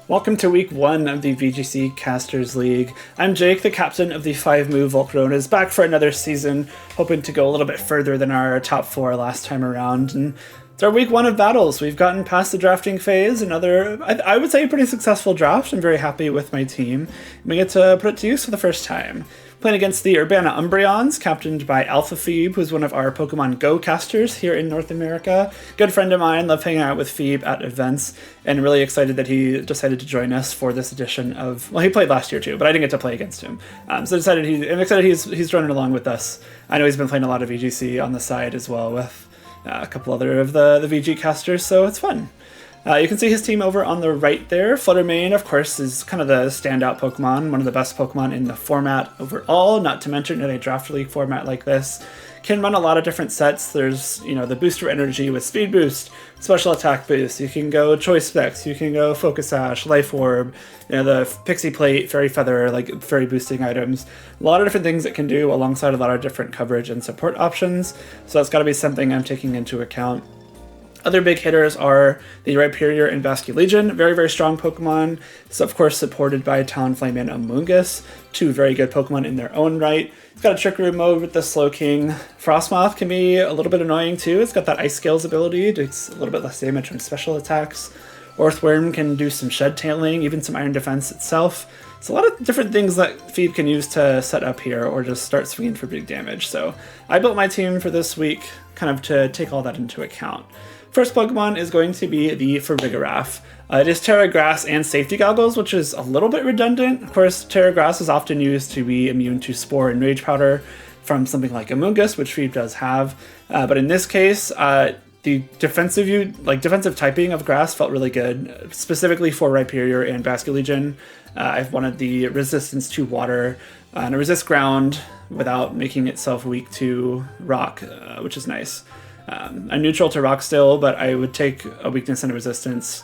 Welcome to week 1 of the VGC Casters League. I'm Jake, the captain of the 5-move Volcaronas, back for another season, hoping to go a little bit further than our top 4 last time around. And it's our week 1 of battles. We've gotten past the drafting phase, another, I would say, pretty successful draft. I'm very happy with my team. And we get to put it to use for the first time. Playing against the Urbana Umbreons, captained by AlphaFeeb, who's one of our Pokemon Go casters here in North America. Good friend of mine, love hanging out with Feeb at events, and really excited that he decided to join us for this edition of, well, he played last year too, but I didn't get to play against him. I'm excited he's joining along with us. I know he's been playing a lot of VGC on the side as well with a couple other of the VG casters, so it's fun. You can see his team over on the right there. Fluttermane, of course, is kind of the standout Pokemon, one of the best Pokemon in the format overall, not to mention in a Draft League format like this. Can run a lot of different sets. There's, the booster energy with Speed Boost, Special Attack Boost. You can go Choice Specs, you can go Focus Sash, Life Orb, the Pixie Plate, Fairy Feather, like fairy boosting items. A lot of different things it can do alongside a lot of different coverage and support options. So that's got to be something I'm taking into account. Other big hitters are the Rhyperior and Basculegion, very, very strong Pokemon. It's of course supported by Talonflame and Amoonguss, two very good Pokemon in their own right. It's got a Trick Room mode with the Slowking. Frostmoth can be a little bit annoying too. It's got that Ice Scales ability, it's a little bit less damage from special attacks. Orthworm can do some Shed Tailing, even some Iron Defense itself. It's a lot of different things that Feeb can use to set up here or just start swinging for big damage. So I built my team for this week kind of to take all that into account. First Pokemon is going to be the Farigiraf. It is Terra Grass and Safety Goggles, which is a little bit redundant. Of course, Terra Grass is often used to be immune to Spore and Rage Powder from something like Amoonguss, which Feeb does have. But in this case, the defensive typing of Grass felt really good, specifically for Rhyperior and Basculegion. I've wanted the resistance to water and a resist ground without making itself weak to rock, which is nice. I'm neutral to rock still, but I would take a weakness and a resistance,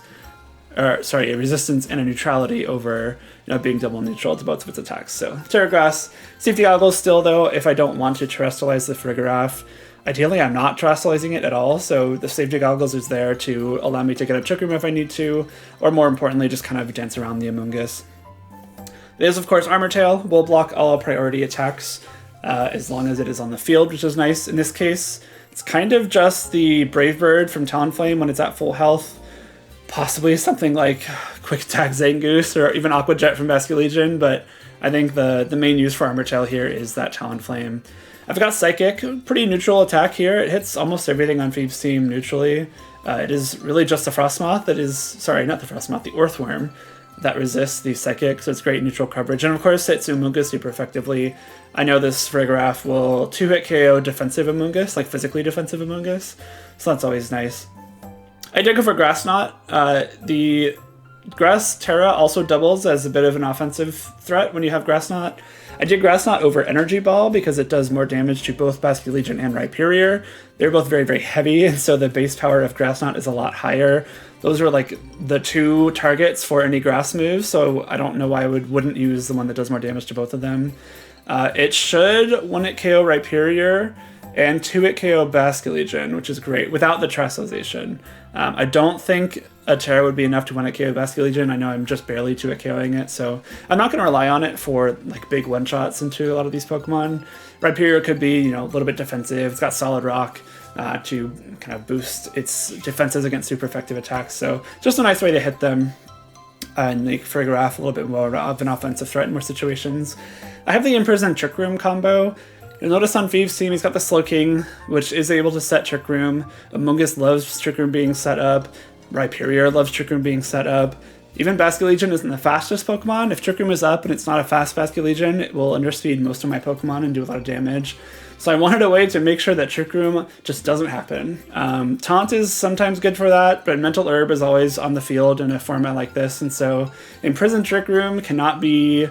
a resistance and a neutrality over being double neutral to both of its attacks. So Terra Grass, Safety Goggles still though, if I don't want to terrestrialize the Farigiraf. Ideally, I'm not terrestrializing it at all, so the Safety Goggles is there to allow me to get a Trick Room if I need to, or more importantly, just kind of dance around the Amoonguss. There's of course Armor Tail, will block all priority attacks as long as it is on the field, which is nice in this case. It's kind of just the Brave Bird from Talonflame when it's at full health. Possibly something like Quick Attack Zangoose or even Aqua Jet from Basculegion, but I think the main use for Armor Tail here is that Talonflame. I've got Psychic, pretty neutral attack here. It hits almost everything on Feeb's team neutrally. It is really just the Frostmoth that is, sorry, not the Frostmoth, the Orthworm that resists the Psychic, so it's great neutral coverage. And of course, hits Amoonguss super effectively. I know this Farigiraf will 2-hit KO defensive Amoonguss, like physically defensive Amoonguss, so that's always nice. I did go for Grass Knot. The Grass Terra also doubles as a bit of an offensive threat when you have Grass Knot. I did Grass Knot over Energy Ball because it does more damage to both Basculegion and Rhyperior. They're both very, very heavy, and so the base power of Grass Knot is a lot higher. Those are like the two targets for any grass moves, so I don't know why I wouldn't use the one that does more damage to both of them. It should 1-hit KO Rhyperior and 2-hit KO Basculegion, which is great, without the terrestrialization. I don't think a Terra would be enough to 1-hit KO Basculegion. I know I'm just barely 2-hit KOing it, so I'm not going to rely on it for like big one-shots into a lot of these Pokemon. Rhyperior could be, a little bit defensive. It's got Solid Rock to kind of boost its defenses against super effective attacks, so just a nice way to hit them and make Farigiraf a little bit more of an offensive threat in more situations. I have the Imprison Trick Room combo. You'll notice on Feeb's team he's got the Slowking, which is able to set Trick Room. Amoonguss loves Trick Room being set up. Rhyperior loves Trick Room being set up. Even Basculegion isn't the fastest Pokemon. If Trick Room is up and it's not a fast Basculegion, it will underspeed most of my Pokemon and do a lot of damage. So I wanted a way to make sure that Trick Room just doesn't happen. Taunt is sometimes good for that, but Mental Herb is always on the field in a format like this, and so Imprisoned Trick Room cannot be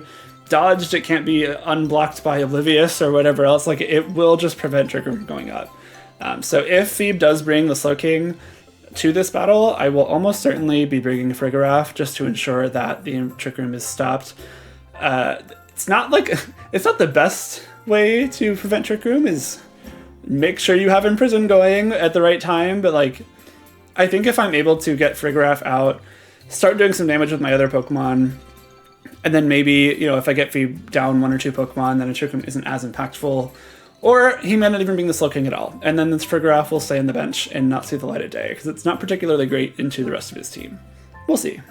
dodged, it can't be unblocked by Oblivious or whatever else. Like, it will just prevent Trick Room from going up. So if Feeb does bring the Slowking to this battle, I will almost certainly be bringing Farigiraf just to ensure that the Trick Room is stopped. It's not the best way to prevent Trick Room is make sure you have Imprison going at the right time, but like I think if I'm able to get Farigiraf out, start doing some damage with my other Pokemon, and then maybe, you know, if I get Phoebe down 1 or 2 Pokemon, then a Trick Room isn't as impactful. Or he may not even bring the Slowking at all, and then this Frigoraph will stay on the bench and not see the light of day, because it's not particularly great into the rest of his team. We'll see.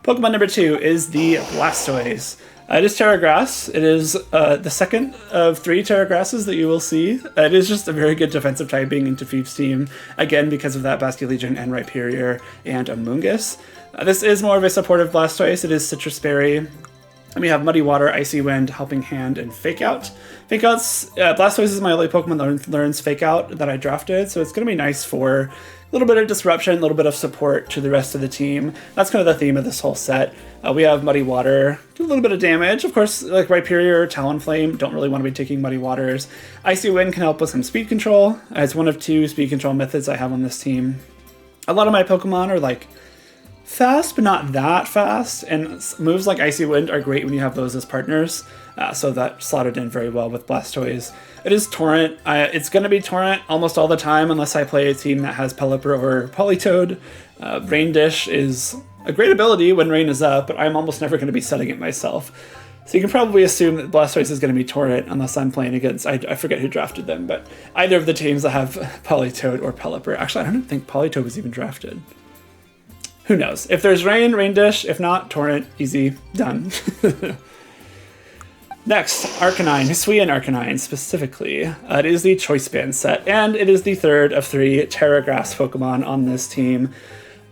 Pokemon number 2 is the Blastoise. It is Terra Grass. It is the second of 3 Terra Grasses that you will see. It is just a very good defensive typing into Phoebe's team, again because of that Basculegion and Rhyperior and Amoonguss. This is more of a supportive Blastoise. It is Citrus Berry. And we have Muddy Water, Icy Wind, Helping Hand, and Fake Out. Fake Out's, Blastoise is my only Pokemon that learns Fake Out that I drafted, so it's going to be nice for a little bit of disruption, a little bit of support to the rest of the team. That's kind of the theme of this whole set. We have Muddy Water, do a little bit of damage. Of course, like Rhyperior, Talonflame, don't really want to be taking Muddy Waters. Icy Wind can help with some speed control. It's one of 2 speed control methods I have on this team. A lot of my Pokemon are like fast, but not that fast, and moves like Icy Wind are great when you have those as partners, so that slotted in very well with Blastoise. It is Torrent. It's going to be Torrent almost all the time unless I play a team that has Pelipper or Politoed. Rain Dish is a great ability when rain is up, but I'm almost never going to be setting it myself. So you can probably assume that Blastoise is going to be Torrent unless I'm playing against, I forget who drafted them, but either of the teams that have Politoed or Pelipper. Actually, I don't think Politoed was even drafted. Who knows? If there's rain, Rain Dish. If not, Torrent. Easy. Done. Next, Arcanine. Hisuian Arcanine, specifically. It is the Choice Band set, and it is the third of 3 Terra Grass Pokemon on this team.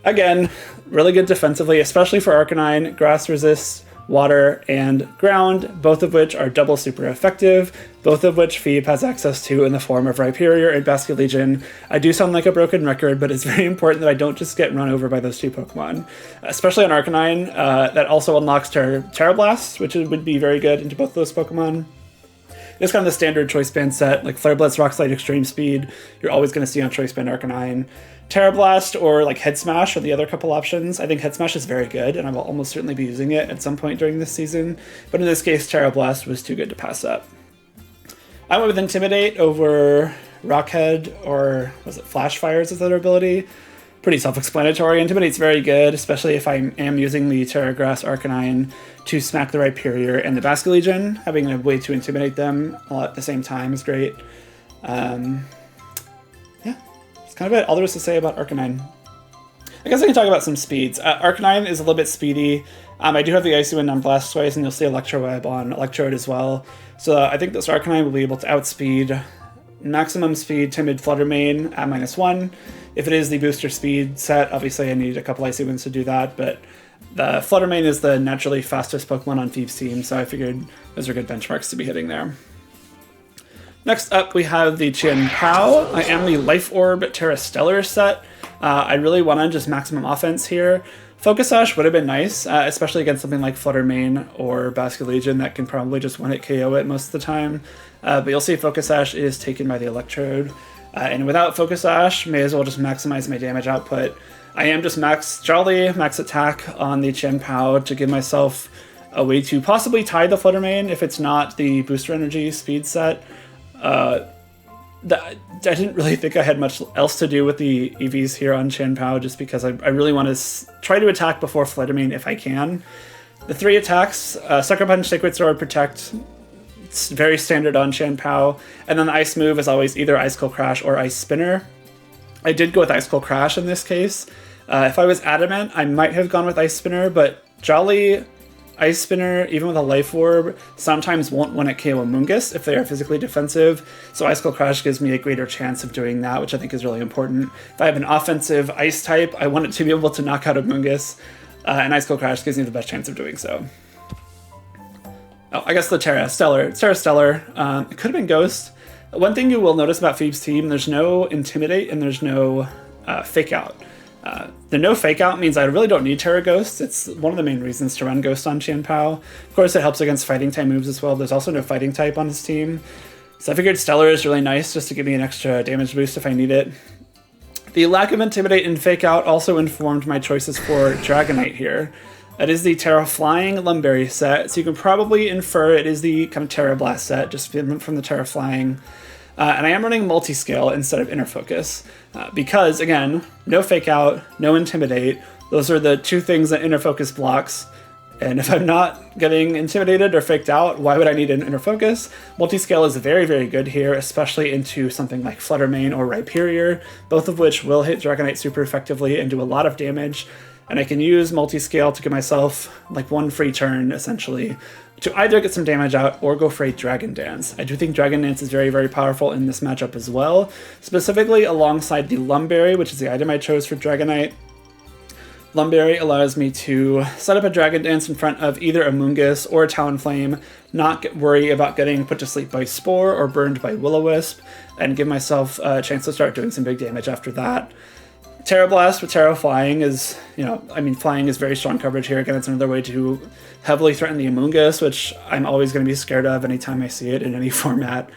Again, really good defensively, especially for Arcanine. Grass resists water and ground, both of which are double super effective, both of which Phoebe has access to in the form of Rhyperior and Basculegion. I do sound like a broken record, but it's very important that I don't just get run over by those 2 Pokemon, especially on Arcanine. That also unlocks Terra Blast, which would be very good into both those Pokemon. It's kind of the standard Choice Band set, like Flare Blitz, Rock Slide, Extreme Speed, you're always going to see on Choice Band Arcanine. Terra Blast or like Head Smash are the other couple options. I think Head Smash is very good, and I will almost certainly be using it at some point during this season, but in this case, Terra Blast was too good to pass up. I went with Intimidate over Rockhead, or was it Flash Fires as their ability? Pretty self-explanatory. Intimidate's very good, especially if I am using the Terra Grass Arcanine to smack the Rhyperior and the Basculegion. Having a way to intimidate them all at the same time is great. Yeah, that's kind of it. All there is to say about Arcanine. I guess I can talk about some speeds. Arcanine is a little bit speedy. I do have the Icy Wind on Blastoise, and you'll see Electroweb on Electrode as well. So I think this Arcanine will be able to outspeed maximum speed Timid Fluttermane at -1. If it is the booster speed set, obviously I need a couple Icy Winds to do that, but the Fluttermane is the naturally fastest Pokemon on Phoebe's team, so I figured those are good benchmarks to be hitting there. Next up, we have the Chien-Pao. I am the Life Orb Terra Stellar set. I really want to just maximum offense here. Focus Sash would have been nice, especially against something like Fluttermane or Basculegion that can probably just one-hit KO it most of the time. But you'll see Focus Sash is taken by the Electrode. And without Focus Sash, may as well just maximize my damage output. I am just max Jolly, max attack on the Chien-Pao to give myself a way to possibly tie the Fluttermane if it's not the Booster Energy speed set. I didn't really think I had much else to do with the EVs here on Chien-Pao, just because I really want to try to attack before Fluttermane if I can. The 3 attacks, Sucker Punch, Sacred Sword, Protect, it's very standard on Chien-Pao, and then the Ice move is always either Icicle Crash or Ice Spinner. I did go with Icicle Crash in this case. If I was adamant, I might have gone with Ice Spinner, but Jolly, Ice Spinner, even with a Life Orb, sometimes won't one-hit KO Amoonguss if they are physically defensive, so Icicle Crash gives me a greater chance of doing that, which I think is really important. If I have an offensive Ice type, I want it to be able to knock out Amoonguss, and Icicle Crash gives me the best chance of doing so. Oh, I guess the Terra Stellar. It could have been Ghost. One thing you will notice about Phoebe's team, there's no Intimidate and there's no Fake Out. The no Fake Out means I really don't need Terra Ghost. It's one of the main reasons to run Ghost on Chien-Pao. Of course, it helps against Fighting type moves as well. There's also no Fighting type on his team. So I figured Stellar is really nice just to give me an extra damage boost if I need it. The lack of Intimidate and Fake Out also informed my choices for Dragonite here. It is the Terra Flying Lumberry set, so you can probably infer it is the kind of Terra Blast set, just from the Terra Flying. And I am running Multiscale instead of Inner Focus, because, again, no Fake Out, no Intimidate, Those are the two things that inner focus blocks. And if I'm not getting intimidated or faked out, why would I need an inner focus? Multiscale is very, very good here, especially into something like Fluttermane or Rhyperior, both of which will hit Dragonite super effectively and do a lot of damage. And I can use multiscale to give myself like one free turn, essentially, to either get some damage out or go for a Dragon Dance. I do think Dragon Dance is very, very powerful in this matchup as well, specifically alongside the Lumberry, which is the item I chose for Dragonite. Lumberry allows me to set up a Dragon Dance in front of either a Moongus or a Talonflame, not worry about getting put to sleep by Spore or burned by Will-O-Wisp, and give myself a chance to start doing some big damage after that. Terra Blast with Terra Flying is, flying is very strong coverage here. Again, it's another way to heavily threaten the Amoonguss, which I'm always going to be scared of anytime I see it in any format.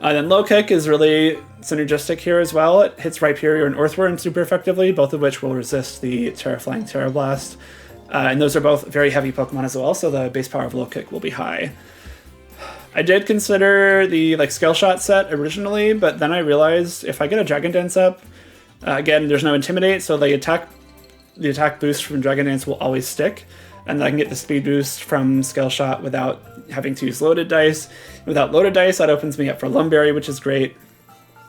Then Low Kick is really synergistic here as well. It hits Rhyperior and Earthworm super effectively, both of which will resist the Terra Flying Terra Blast. And those are both very heavy Pokemon as well, so the base power of Low Kick will be high. I did consider the Scale Shot set originally, but then I realized if I get a Dragon Dance up, again, there's no Intimidate, so the attack boost from Dragon Dance will always stick, and then I can get the speed boost from Scale Shot without having to use loaded dice. Without loaded dice, that opens me up for Lumberry, which is great,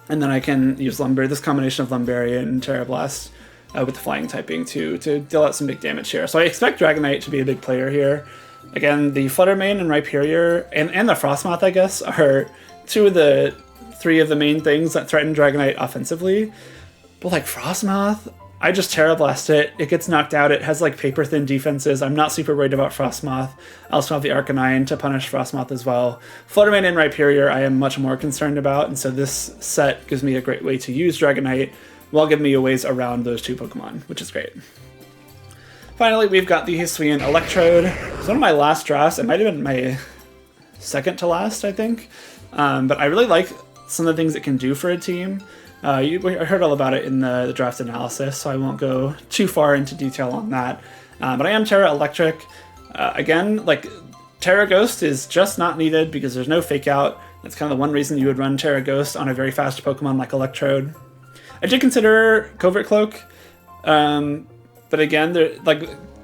and then I can use this combination of Lumberry and Terra Blast with the flying typing to deal out some big damage here. So I expect Dragonite to be a big player here. Again, the Fluttermane and Rhyperior, and the Frostmoth, I guess, are two of the three of the main things that threaten Dragonite offensively. But like Frostmoth, I just Terra Blast it. It gets knocked out. It has like paper thin defenses. I'm not super worried about Frostmoth. I also have the Arcanine to punish Frostmoth as well. Fluttermane and Rhyperior I am much more concerned about, and so this set gives me a great way to use Dragonite while giving me a ways around those two Pokemon, which is great. Finally, we've got the Hisuian Electrode. It's one of my last drafts. It might have been my second to last, I think. But I really like some of the things it can do for a team. I heard all about it in the draft analysis, so I won't go too far into detail on that. But I am Terra Electric. Again, Terra Ghost is just not needed because there's no Fake Out. That's kind of the one reason you would run Terra Ghost on a very fast Pokemon like Electrode. I did consider Covert Cloak, but again,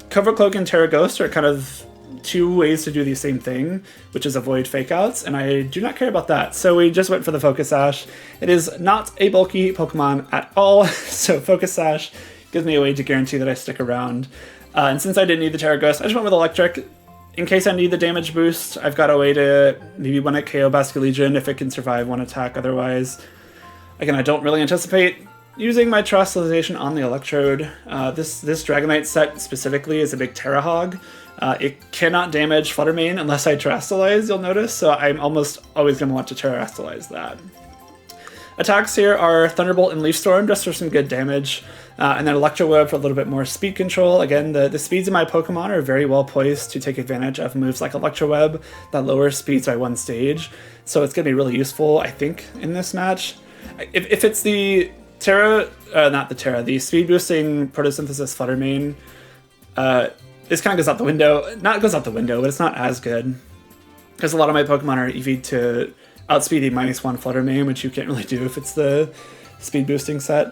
Covert Cloak and Terra Ghost are kind of two ways to do the same thing, which is avoid fake outs, and I do not care about that. So we just went for the Focus Sash. It is not a bulky Pokemon at all, so Focus Sash gives me a way to guarantee that I stick around. And since I didn't need the Terra Ghost, I just went with Electric. In case I need the damage boost, I've got a way to maybe one at KO Basculegion if it can survive one attack otherwise. Again, I don't really anticipate using my Terrestrialization on the Electrode. This Dragonite set specifically is a big Terra Hog. It cannot damage Fluttermane unless I Terrestrialize, you'll notice, so I'm almost always going to want to Terrestrialize that. Attacks here are Thunderbolt and Leaf Storm just for some good damage, and then Electro Web for a little bit more speed control. Again, the speeds of my Pokemon are very well poised to take advantage of moves like Electro Web that lowers speeds by one stage, so it's going to be really useful, I think, in this match. If it's the the speed boosting Photosynthesis Fluttermane, this kind of goes out the window. Not goes out the window, but it's not as good. Because a lot of my Pokemon are EV'd to outspeed a -1 Fluttermane, which you can't really do if it's the speed boosting set.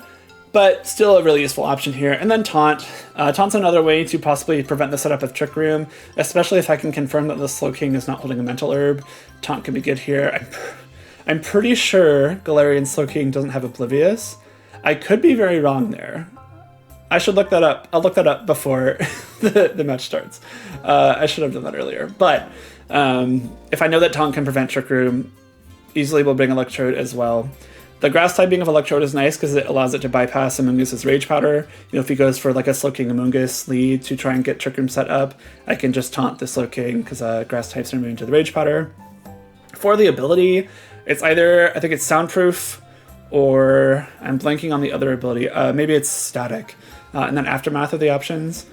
But still a really useful option here. And then Taunt. Taunt's another way to possibly prevent the setup of Trick Room, especially if I can confirm that the Slowking is not holding a Mental Herb. Taunt can be good here. I'm pretty sure Galarian Slowking doesn't have Oblivious. I could be very wrong there. I should look that up. I'll look that up before the match starts. I should have done that earlier. But if I know that Taunt can prevent Trick Room, easily will bring Electrode as well. The grass typing of Electrode is nice because it allows it to bypass Amoongus's Rage Powder. If he goes for a Slowking Amoongus lead to try and get Trick Room set up, I can just taunt the Slowking because grass types are immune to the Rage Powder. For the ability, it's either, I think it's Soundproof, or I'm blanking on the other ability. Maybe it's Static. And then Aftermath are the options.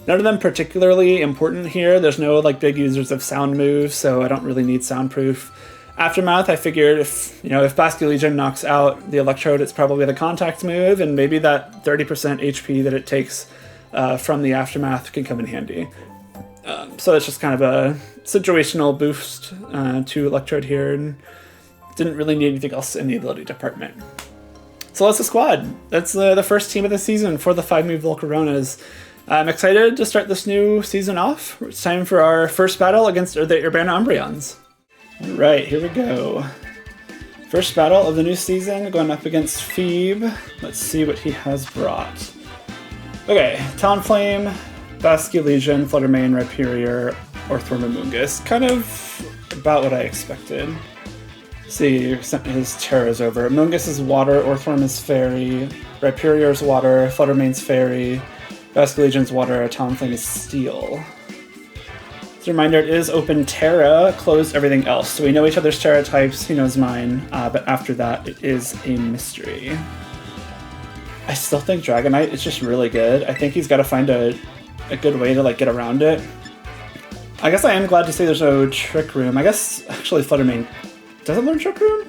None of them particularly important here. There's no big users of sound moves, so I don't really need Soundproof. Aftermath, I figured if Basculegion knocks out the Electrode, it's probably the Contact move, and maybe that 30% HP that it takes from the Aftermath can come in handy. So it's just kind of a situational boost to Electrode here, and didn't really need anything else in the ability department. So that's the squad. That's the first team of the season for the 5-move Volcaronas. I'm excited to start this new season off. It's time for our first battle against the Urbana Umbreons. Alright, here we go. First battle of the new season, going up against Feeb. Let's see what he has brought. Okay, Talonflame, Basque Legion, Fluttermane, Rhyperior, Orthworm, Amoonguss. Kind of about what I expected. See, sent his Terras over. Amoonguss is water, Orthworm is fairy, Rhyperior is water, Fluttermane's fairy, Basque Legion's water, Talonflame is steel. As a reminder, it is open Terra, closed everything else. So we know each other's Terra types, he knows mine, but after that it is a mystery. I still think Dragonite is just really good. I think he's got to find a good way to like get around it. I guess I am glad to see there's no Trick Room. I guess actually Fluttermane doesn't learn Trick Room?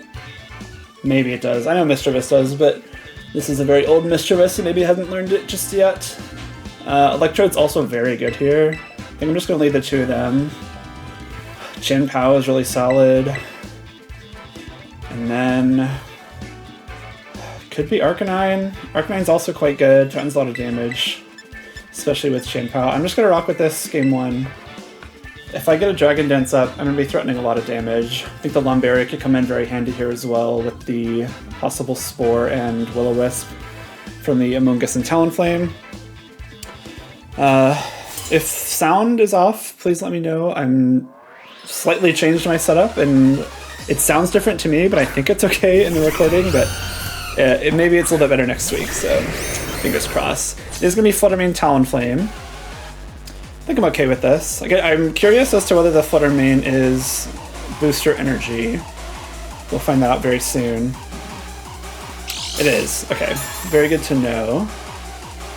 Maybe it does. I know Mischievous does, but this is a very old Mischievous, so maybe it hasn't learned it just yet. Electrode's also very good here. I think I'm just going to leave the two of them. Chien-Pao is really solid. And then could be Arcanine. Arcanine's also quite good, threatens a lot of damage, especially with Chien-Pao. I'm just going to rock with this game one. If I get a Dragon Dance up, I'm going to be threatening a lot of damage. I think the Lumberry could come in very handy here as well with the possible Spore and Will-O-Wisp from the Amoonguss and Talonflame. If sound is off, please let me know. I'm slightly changed my setup and it sounds different to me, but I think it's okay in the recording, but maybe it's a little bit better next week, so fingers crossed. It is going to be Fluttermane Talonflame. I think I'm okay with this. I'm curious as to whether the Fluttermane is booster energy. We'll find that out very soon. It is. Okay. Very good to know.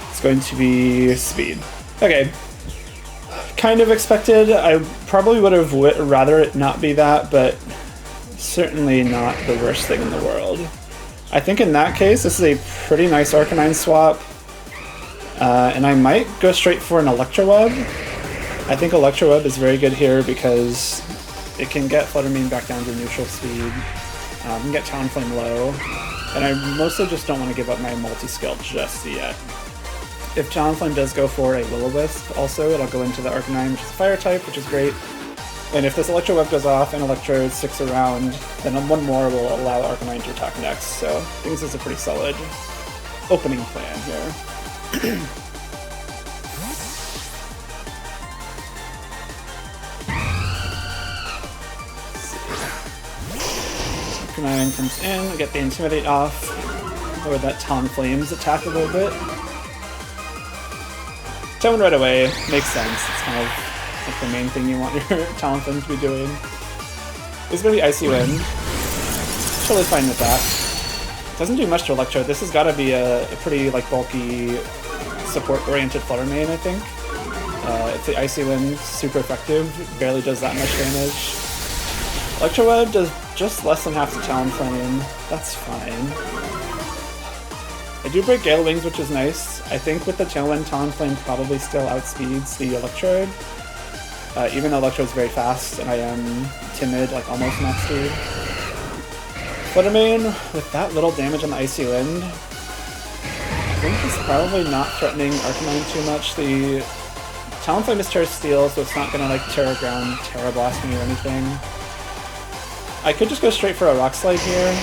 It's going to be speed. Okay. Kind of expected. I probably would have rather it not be that, but certainly not the worst thing in the world. I think in that case, this is a pretty nice Arcanine swap. And I might go straight for an Electroweb. I think Electroweb is very good here because it can get Fluttermane back down to neutral speed. Can get Talonflame low. And I mostly just don't want to give up my multi-skill just yet. If Talonflame does go for a Will-O-Wisp also, it'll go into the Arcanine, which is a fire type, which is great. And if this Electroweb goes off and Electrode sticks around, then one more will allow Arcanine to attack next. So I think this is a pretty solid opening plan here. Arcanine comes in, I get the Intimidate off, lower that Talonflame's attack a little bit. Tone right away, makes sense. It's kind of like the main thing you want your Talonflame to be doing. This is going to be Icy Wind. Totally fine with that. Doesn't do much to Electrode. This has got to be a pretty like bulky, support-oriented Fluttermane, I think. If the Icy Wind super effective, barely does that much damage. Electroweb does just less than half the Talonflame. That's fine. I do break Gale Wings, which is nice. I think with the Tailwind, Talonflame probably still outspeeds the Electrode. Even though Electrode's very fast and I am timid, like almost max speed. Fluttermane, with that little damage on the Icy Wind, I think he's probably not threatening Arcanine too much. The Talonflame is Terra Steel, so it's not gonna like Terra Ground, Terra Blast me or anything. I could just go straight for a Rock Slide here.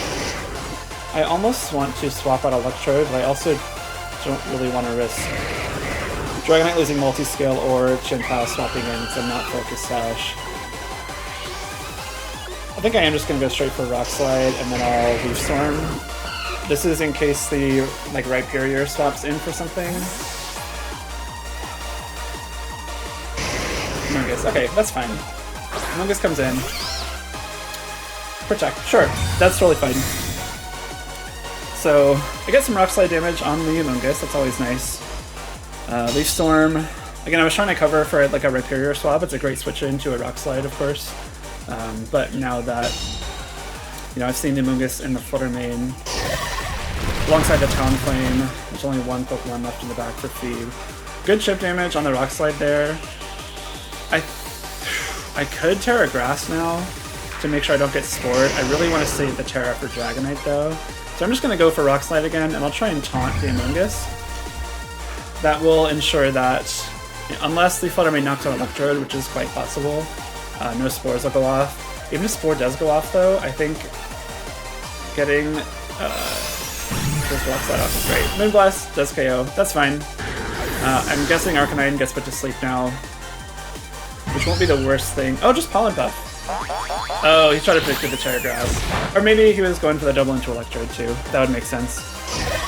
I almost want to swap out Electrode, but I also don't really want to risk Dragonite losing multi-scale or Chien-Pao swapping in because I'm not Focus Sash. I think I am just going to go straight for Rock Slide and then I'll Leaf Storm. This is in case the like Rhyperior swaps in for something. Amoonguss. Okay, that's fine. Amoonguss comes in. Protect. Sure, that's totally fine. So I get some Rock Slide damage on the Amoonguss, that's always nice. Leaf Storm. Again, I was trying to cover for like a Rhyperior swap. It's a great switch into a Rock Slide, of course. But now that I've seen the Amoonguss and the Fluttermane alongside the Talonflame, there's only one Pokemon left in the back for Feeb. Good chip damage on the Rock Slide there. I could Terra Grass now to make sure I don't get Spored. I really want to save the Terra for Dragonite though. So I'm just going to go for Rock Slide again, and I'll try and taunt the Amoonguss. that will ensure that, unless the Flutter Mane knocks out Electrode, which is quite possible, no spores will go off. Even if Spore does go off, though, I think getting this Rock Slide off is great. Moonblast does KO. That's fine. I'm guessing Arcanine gets put to sleep now, which won't be the worst thing. Oh, just Pollen Puff. Oh, he tried to predict the Terra Grass. Or maybe he was going for the double into Electrode, too. That would make sense.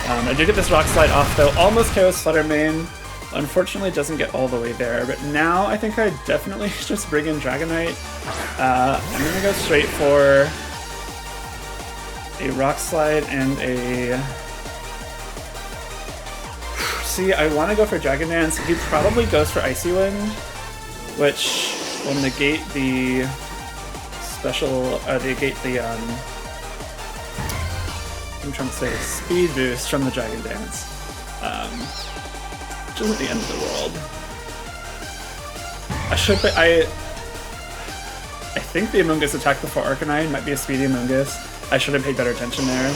I do get this Rock Slide off, though. Almost KOs Flutter Mane. Unfortunately, it doesn't get all the way there, but now I think I definitely just bring in Dragonite. I'm gonna go straight for a Rock Slide and a... See, I want to go for Dragon Dance. He probably goes for Icy Wind, which will negate the special, negate the, I'm trying to say, speed boost from the Dragon Dance. Which isn't the end of the world. I think the Amoonguss attack before Arcanine might be a speedy Amoonguss. I should have paid better attention there.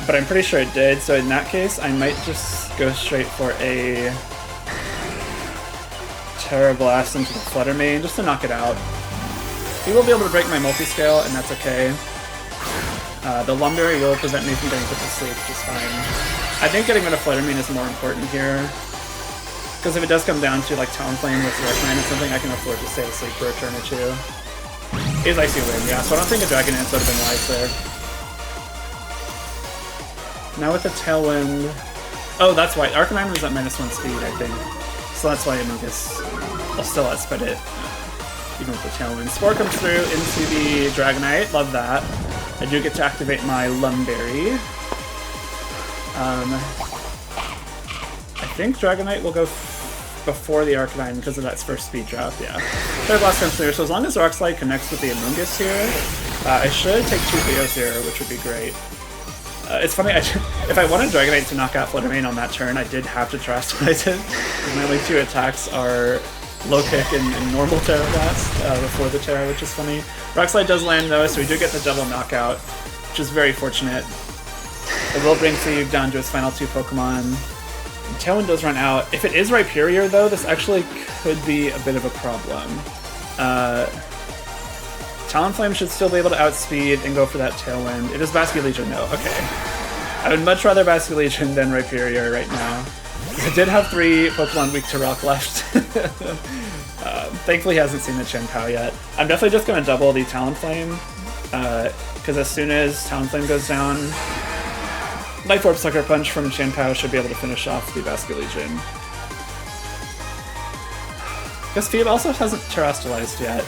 But I'm pretty sure it did, so in that case, I might just go straight for a Terra Blast into the Flutter Mane, just to knock it out. He will be able to break my multi-scale, and that's okay. The Lumberry will prevent me from getting put to sleep, which is fine. I think getting rid of Flutter Mane is more important here. Because if it does come down to like Talonflame with Arcanine or something, I can afford to stay asleep for a turn or two. Is Icy Wind, yeah, so I don't think a Dragon Dance would have been wise there. Now with the Tailwind... Oh, that's why. Arcanine was at -1 speed, I think. So that's why Amoonguss will still outspeed it, even with the Tailwind. Spore comes through into the Dragonite, love that. I do get to activate my Lumberry. I think Dragonite will go before the Arcanine because of that first speed drop, yeah. Third Blast comes through, so as long as Rock Slide connects with the Amoonguss here, I should take 2 KOs here, which would be great. It's funny, if I wanted Dragonite to knock out Flutter Mane on that turn, I did have to Terastallize it, because my only 2 attacks are Low Kick and normal Terra Blast before the Terra, which is funny. Rock Slide does land though, so we do get the double knockout, which is very fortunate. It will bring Fleeg down to his final 2 Pokemon. And Tailwind does run out. If it is Rhyperior though, this actually could be a bit of a problem. Talonflame should still be able to outspeed and go for that Tailwind. It is Basculegion though, okay. I would much rather Basculegion than Rhyperior right now. I did have 3 Pokemon weak to Rock left. Thankfully he hasn't seen the Chien-Pao yet. I'm definitely just going to double the Talonflame, because as soon as Talonflame goes down, Life Orb Sucker Punch from Chien-Pao should be able to finish off the Basculegion. Because Phoebe also hasn't Terastallized yet.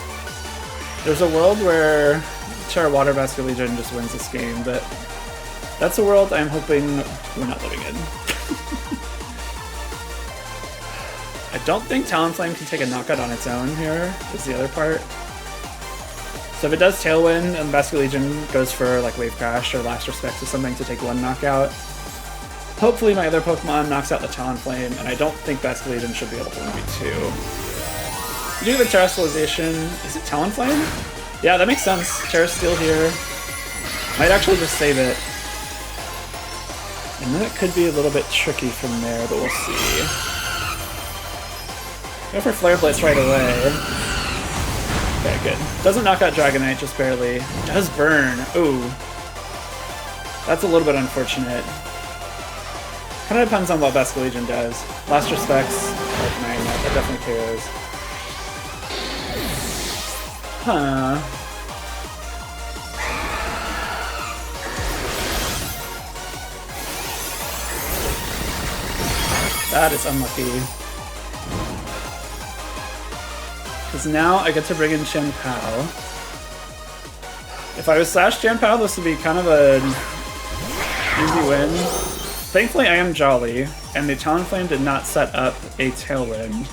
There's a world where Terra Water Basculegion just wins this game, but that's a world I'm hoping we're not living in. I don't think Talonflame can take a knockout on its own here, is the other part. So if it does Tailwind and Basculegion goes for like Wave Crash or Last Respect or something to take 1 knockout, hopefully my other Pokemon knocks out the Talonflame, and I don't think Basculegion should be able to 1v2. You do the Terastallization. Is it Talonflame? Yeah, that makes sense. Terra's still here. Might actually just save it. And then it could be a little bit tricky from there, but we'll see. Go for Flare Blitz right away. Okay, good. Doesn't knock out Dragonite, just barely. Does burn. Ooh. That's a little bit unfortunate. Kind of depends on what Basculegion does. Last Respects, Arcanine, that definitely KOs. Huh. That is unlucky. Because now I get to bring in Chien-Pao. If I was Slash Chien-Pao, this would be kind of an easy win. Thankfully I am Jolly, and the Talonflame did not set up a Tailwind.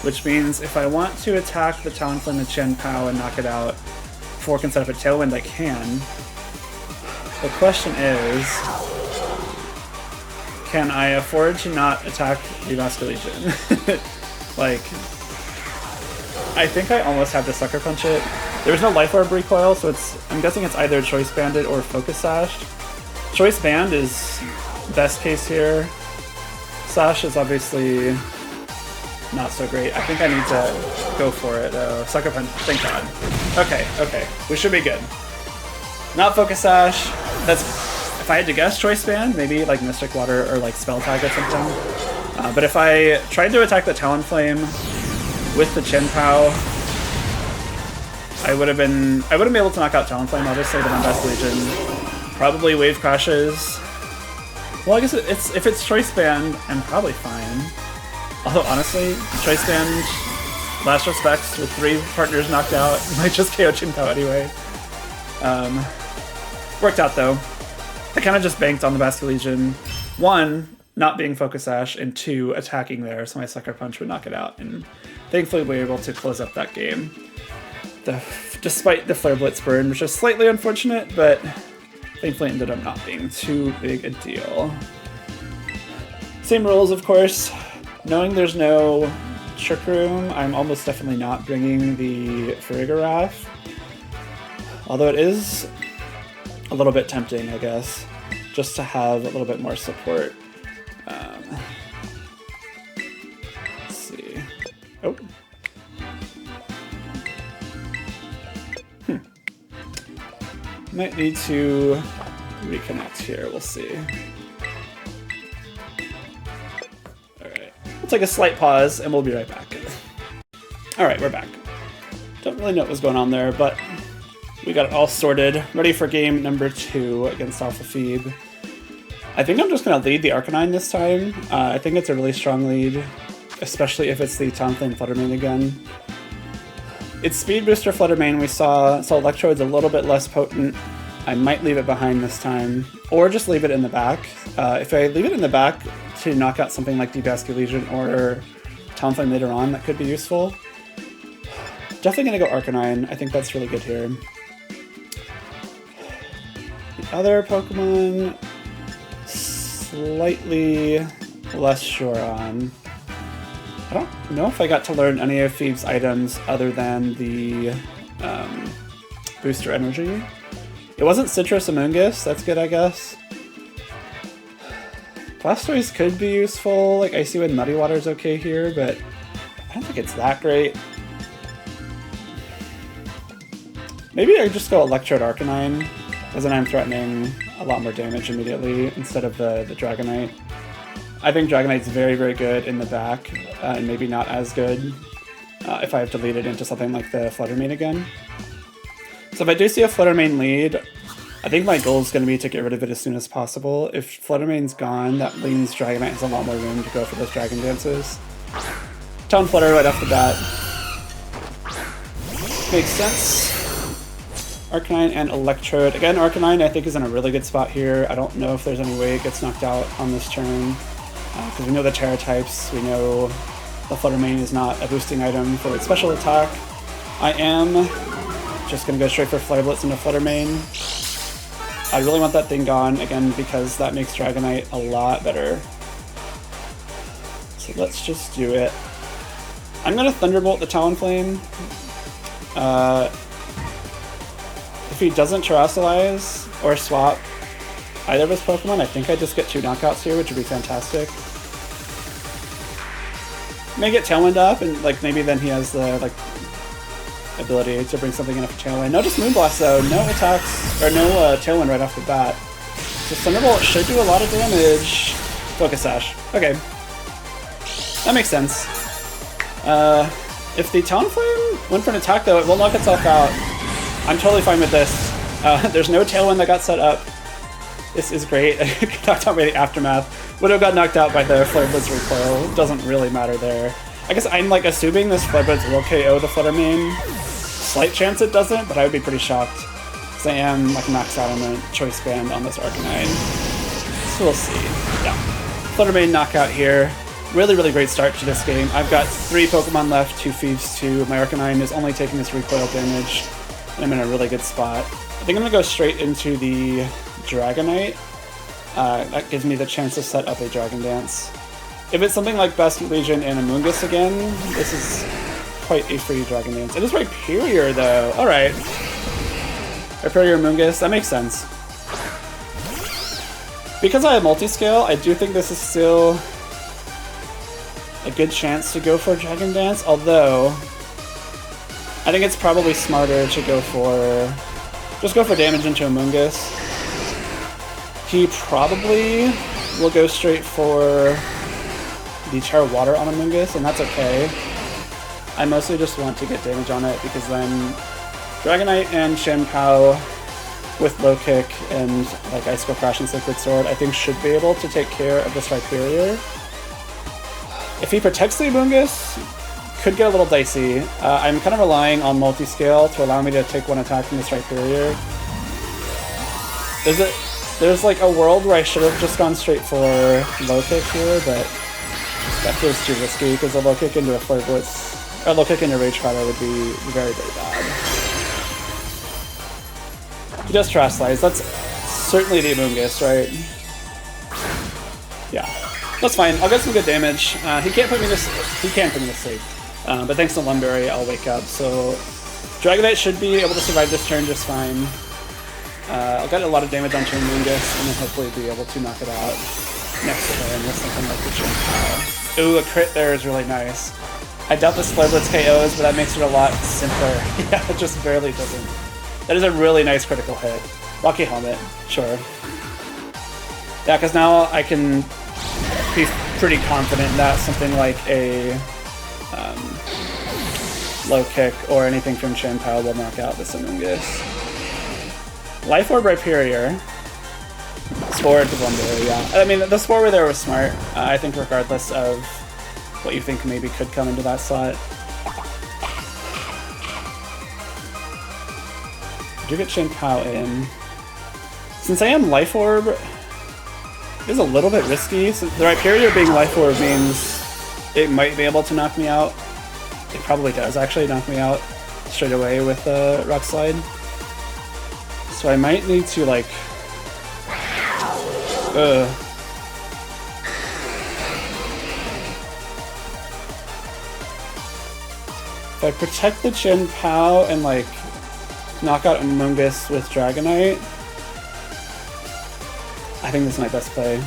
Which means if I want to attack the Talonflame with Chien-Pao and knock it out before I can set up a Tailwind, I can. The question is, can I afford to not attack the Basculegion? Like, I think I almost have to Sucker Punch it. There's no Life Orb recoil, so I'm guessing it's either Choice Banded or Focus Sashed. Choice Band is best case here, Sash is obviously not so great. I think I need to go for it though. Sucker Punch, thank God. Okay, okay, we should be good. Not Focus Sash. That's, if I had to guess, Choice Band, maybe like Mystic Water or like Spell Tag or something. But if I tried to attack the Talonflame with the Chin Pow, I wouldn't be able to knock out Talonflame, obviously, but on Best Legion. Probably Wave Crashes. Well, I guess if it's Choice Band, I'm probably fine. Although, honestly, Choice Band, Last Respects with 3 partners knocked out, might just KO Chin Pow anyway. Worked out, though. I kind of just banked on the Basket Legion. 1, not being Focus Sash, and 2, attacking there, so my Sucker Punch would knock it out. And thankfully, we were able to close up that game. Despite the Flare Blitz burn, which is slightly unfortunate, but thankfully ended up not being too big a deal. Same rules, of course. Knowing there's no Trick Room, I'm almost definitely not bringing the Farigiraf. Although it is a little bit tempting, I guess, just to have a little bit more support. Let's see. Oh. Might need to reconnect here, we'll see. Alright, we'll take a slight pause and we'll be right back. Alright, we're back. Don't really know what was going on there, but we got it all sorted. Ready for game number 2 against AlphaFeeb. I think I'm just going to lead the Arcanine this time. I think it's a really strong lead, especially if it's the Talonflame Fluttermane again. It's Speed Booster Fluttermane we saw, so Electrode's a little bit less potent. I might leave it behind this time, or just leave it in the back. If I leave it in the back to knock out something like Basket Legion or Talonflame later on, that could be useful. Definitely gonna go Arcanine. I think that's really good here. The other Pokemon, slightly less sure on. I don't know if I got to learn any of Phoebe's items other than the Booster Energy. It wasn't Citrus Amoonguss, that's good, I guess. Blastoise could be useful, like Icy Wind Muddy Water's okay here, but I don't think it's that great. Maybe I just go Electrode Arcanine, because then I'm threatening a lot more damage immediately instead of the Dragonite. I think Dragonite's very, very good in the back, and maybe not as good if I have to lead it into something like the Fluttermane again. So if I do see a Fluttermane lead, I think my goal is going to be to get rid of it as soon as possible. If Fluttermane's gone, that means Dragonite has a lot more room to go for those Dragon Dances. Town Flutter right off the bat. Makes sense. Arcanine and Electrode. Again, Arcanine I think is in a really good spot here. I don't know if there's any way it gets knocked out on this turn. Because we know the Terra types, we know the Fluttermane is not a boosting item for its special attack. I am just going to go straight for Flare Blitz into Fluttermane. I really want that thing gone, again, because that makes Dragonite a lot better. So let's just do it. I'm going to Thunderbolt the Talonflame. If he doesn't Terrasilize or swap either of his Pokemon, I think I just get 2 knockouts here, which would be fantastic. May get Tailwind up, and like maybe then he has the ability to bring something in for Tailwind. No, just Moonblast though. No attacks, or no Tailwind right off the bat. So Thunderbolt should do a lot of damage. Focus Sash. Okay. That makes sense. If the Talonflame went for an attack though, it will knock itself out. I'm totally fine with this. There's no Tailwind that got set up. This is great. Knocked out by the Aftermath. Would have got knocked out by the Flare Blitz recoil. It doesn't really matter there. I guess I'm like assuming this Flare Blitz will KO the Fluttermane. Slight chance it doesn't, but I would be pretty shocked. Because I am like maxed out on the Choice Band on this Arcanine. So we'll see. Yeah. Fluttermane knockout here. Really, really great start to this game. I've got 3 Pokemon left, 2 Phoebes, 2. My Arcanine is only taking this recoil damage. And I'm in a really good spot. I think I'm going to go straight into the Dragonite. That gives me the chance to set up a Dragon Dance. If it's something like Basket Legion and Amoonguss again, this is quite a free Dragon Dance. It is Rhyperior though. Alright. Rhyperior Amoonguss, that makes sense. Because I have multi-scale, I do think this is still a good chance to go for Dragon Dance, although I think it's probably smarter to go for... just go for damage into Amoonguss. He probably will go straight for the Terra Water on Amoonguss, and that's okay. I mostly just want to get damage on it because then Dragonite and Chien-Pao with low kick and like Icicle Crash and Sacred Sword I think should be able to take care of this Rhyperior. If he protects the Amoonguss, could get a little dicey. I'm kind of relying on multi-scale to allow me to take one attack from this Rhyperior. There's like a world where I should have just gone straight for low kick here, but that feels too risky because a low kick into a Flare Blitz, or low kick into Rage Powder would be very, very bad. He does Trash Slice. That's certainly the Amoonguss, right? Yeah, that's fine. I'll get some good damage. He can't put me to sleep. But thanks to Lunberry, I'll wake up. So Dragonite should be able to survive this turn just fine. I'll get a lot of damage onto Amoonguss and then hopefully be able to knock it out next turn with something like the Chien-Pao. Ooh, a crit there is really nice. I doubt this Flare Blitz KOs, but that makes it a lot simpler. Yeah, it just barely doesn't. That is a really nice critical hit. Rocky Helmet, sure. Yeah, because now I can be pretty confident that something like a low kick or anything from Chien-Pao will knock out this Amoonguss. Life Orb Rhyperior. Spore to Blunderberry, yeah. I mean, the Spore there was smart. I think regardless of what you think maybe could come into that slot. I do get Chien-Pao in. Since I am Life Orb, it is a little bit risky. So the Rhyperior being Life Orb means it might be able to knock me out. It probably does actually knock me out straight away with the Rock Slide. So I might need to like... If I protect the Chien-Pao and like knock out Amoonguss with Dragonite, I think this is my best play.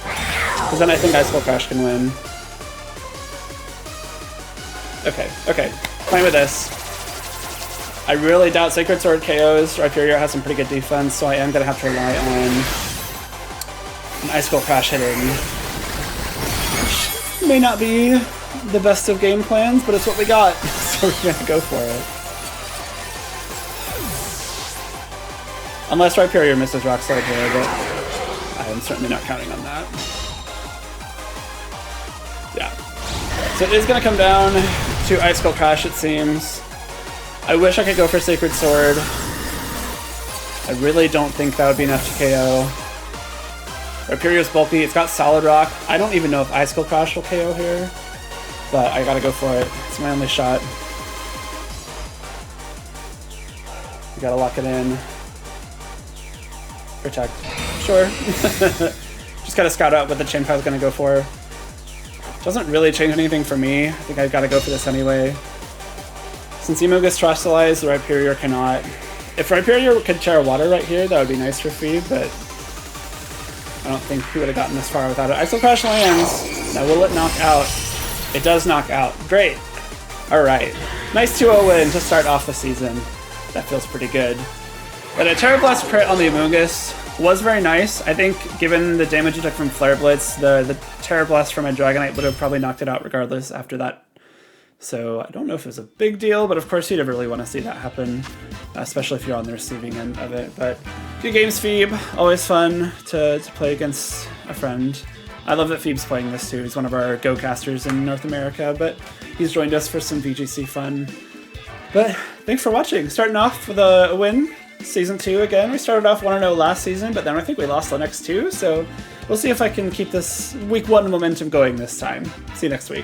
Because then I think Icicle Crash can win. Okay, playing with this. I really doubt Sacred Sword KOs. Rhyperior has some pretty good defense, so I am going to have to rely on an Icicle Crash hitting. Which may not be the best of game plans, but it's what we got, so we're going to go for it. Unless Rhyperior misses Rock Slide here, but I am certainly not counting on that. Yeah. So it is going to come down to Icicle Crash, it seems. I wish I could go for Sacred Sword. I really don't think that would be enough to KO. Rhyperior's bulky, it's got Solid Rock. I don't even know if Icicle Crash will KO here, but I gotta go for it. It's my only shot. You gotta lock it in. Protect. Sure. Just gotta scout out what the Chien-Pao's gonna go for. Doesn't really change anything for me. I think I've gotta go for this anyway. Since Amoonguss Trash Slice, the Rhyperior cannot. If Rhyperior could Terra Water right here, that would be nice for Feeb, but I don't think he would have gotten this far without it. Icicle Crash lands. Now will it knock out? It does knock out. Great. Alright. Nice 2-0 win to start off the season. That feels pretty good. But a Terra Blast crit on the Amoonguss was very nice. I think given the damage it took from Flare Blitz, the Terra Blast from a Dragonite would have probably knocked it out regardless after that. So I don't know if it was a big deal, but of course you'd really want to see that happen, especially if you're on the receiving end of it. But good games, Feeb. Always fun to play against a friend. I love that Feeb's playing this too. He's one of our Go casters in North America, but he's joined us for some VGC fun. But thanks for watching. Starting off with a win. Season 2 again. We started off 1-0 last season, but then I think we lost the next two, so we'll see if I can keep this Week 1 momentum going this time. See you next week.